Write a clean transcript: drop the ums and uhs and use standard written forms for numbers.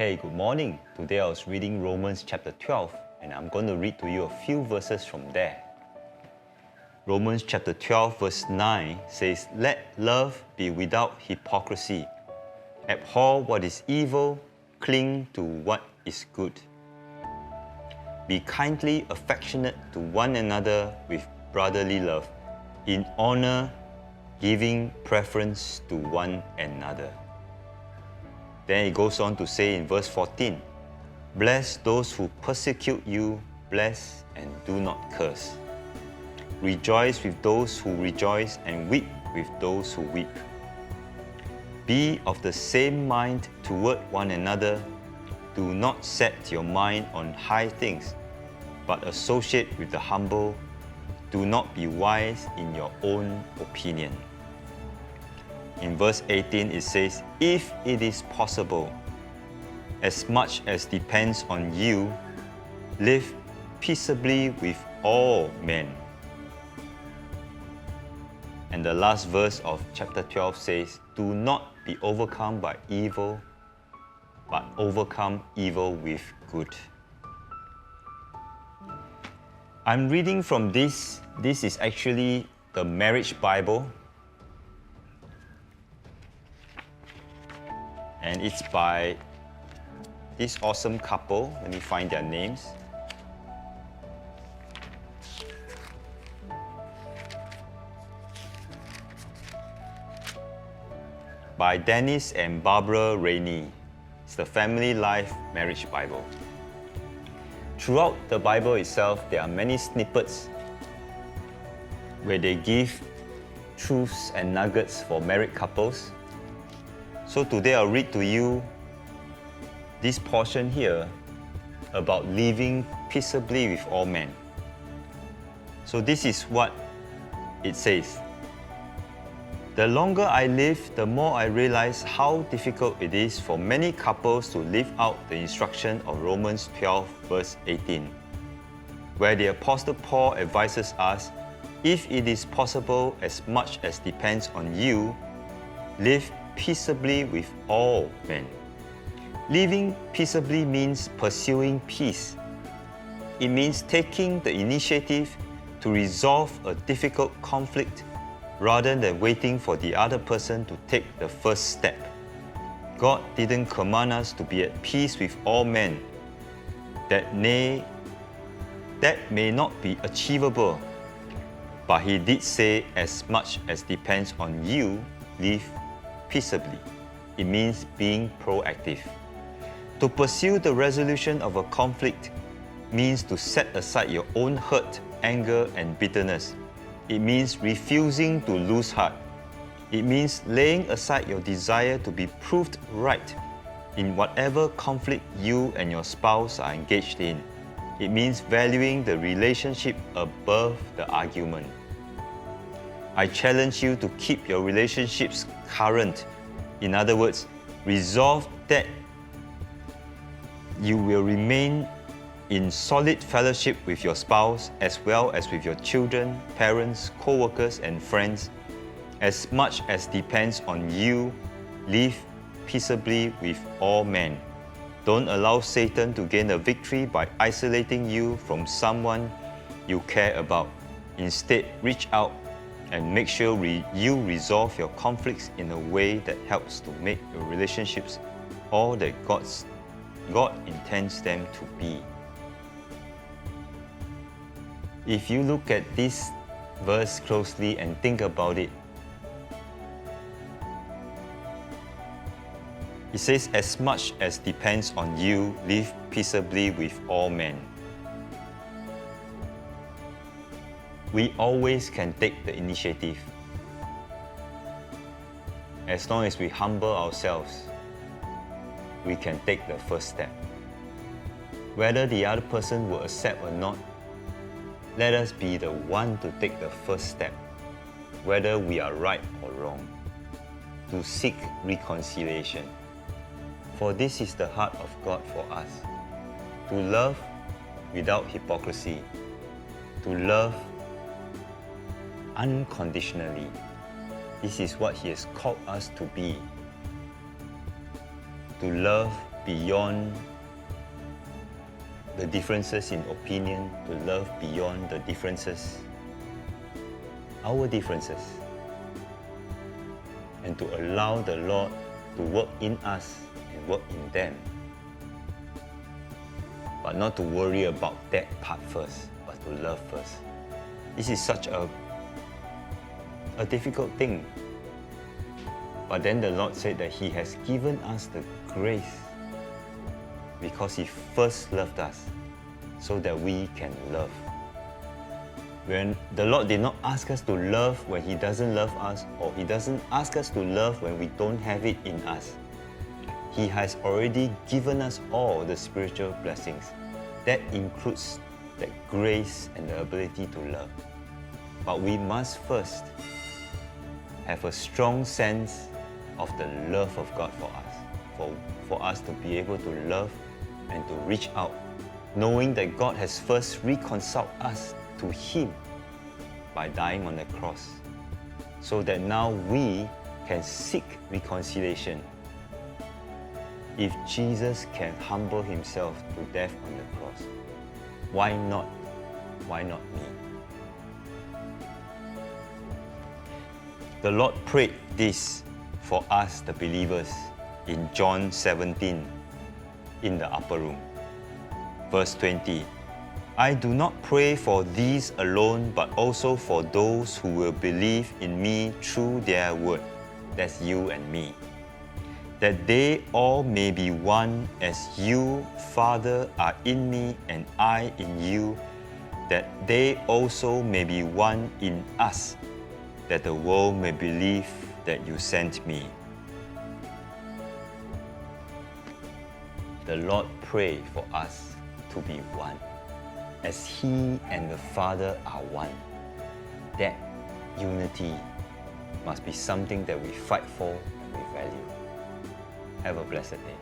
Hey, good morning. Today I was reading Romans chapter 12 and I'm going to read to you a few verses from there. Romans chapter 12 verse 9 says, "Let love be without hypocrisy. Abhor what is evil, cling to what is good. Be kindly affectionate to one another with brotherly love, in honor, giving preference to one another." Then it goes on to say in verse 14, "Bless those who persecute you, bless and do not curse. Rejoice with those who rejoice and weep with those who weep. Be of the same mind toward one another. Do not set your mind on high things, but associate with the humble. Do not be wise in your own opinion." In verse 18 it says, "If it is possible, as much as depends on you, live peaceably with all men." And the last verse of chapter 12 says, "Do not be overcome by evil, but overcome evil with good." I'm reading from this. This is actually the Marriage Bible. And it's by this awesome couple. Let me find their names. By Dennis and Barbara Rainey. It's the Family Life Marriage Bible. Throughout the Bible itself, there are many snippets where they give truths and nuggets for married couples. So today I'll read to you this portion here about living peaceably with all men. So this is what it says. "The longer I live, the more I realize how difficult it is for many couples to live out the instruction of Romans 12 verse 18, where the Apostle Paul advises us, if it is possible, as much as depends on you, live peaceably with all men." Living peaceably means pursuing peace. It means taking the initiative to resolve a difficult conflict rather than waiting for the other person to take the first step. God didn't command us to be at peace with all men. That may not be achievable, but He did say, as much as depends on you, live peaceably. It means being proactive. To pursue the resolution of a conflict means to set aside your own hurt, anger, and bitterness. It means refusing to lose heart. It means laying aside your desire to be proved right in whatever conflict you and your spouse are engaged in. It means valuing the relationship above the argument. I challenge you to keep your relationships current. In other words, resolve that you will remain in solid fellowship with your spouse as well as with your children, parents, co-workers, and friends. As much as depends on you, live peaceably with all men. Don't allow Satan to gain a victory by isolating you from someone you care about. Instead, reach out and make sure you resolve your conflicts in a way that helps to make your relationships all that God intends them to be. If you look at this verse closely and think about it, it says, "As much as depends on you, live peaceably with all men." We always can take the initiative. As long as we humble ourselves, we can take the first step. Whether the other person will accept or not, let us be the one to take the first step, whether we are right or wrong, to seek reconciliation. For this is the heart of God for us, to love without hypocrisy, to love unconditionally. This is what He has called us to be. To love beyond the differences in opinion, to love beyond the differences, our differences, and to allow the Lord to work in us and work in them. But not to worry about that part first, but to love first. This is such a difficult thing. But then the Lord said that He has given us the grace because He first loved us so that we can love. When the Lord did not ask us to love when He doesn't love us, or He doesn't ask us to love when we don't have it in us. He has already given us all the spiritual blessings. That includes the grace and the ability to love. But we must first have a strong sense of the love of God for us, for us to be able to love and to reach out, knowing that God has first reconciled us to Him by dying on the cross, so that now we can seek reconciliation. If Jesus can humble Himself to death on the cross, why not? Why not me? The Lord prayed this for us, the believers, in John 17, in the upper room. Verse 20, I do not pray for these alone, but also for those who will believe in me through their word. That's you and me. That they all may be one, as you, Father, are in me and I in you, that they also may be one in us, that the world may believe that you sent me. The Lord prayed for us to be one, as He and the Father are one. That unity must be something that we fight for and we value. Have a blessed day.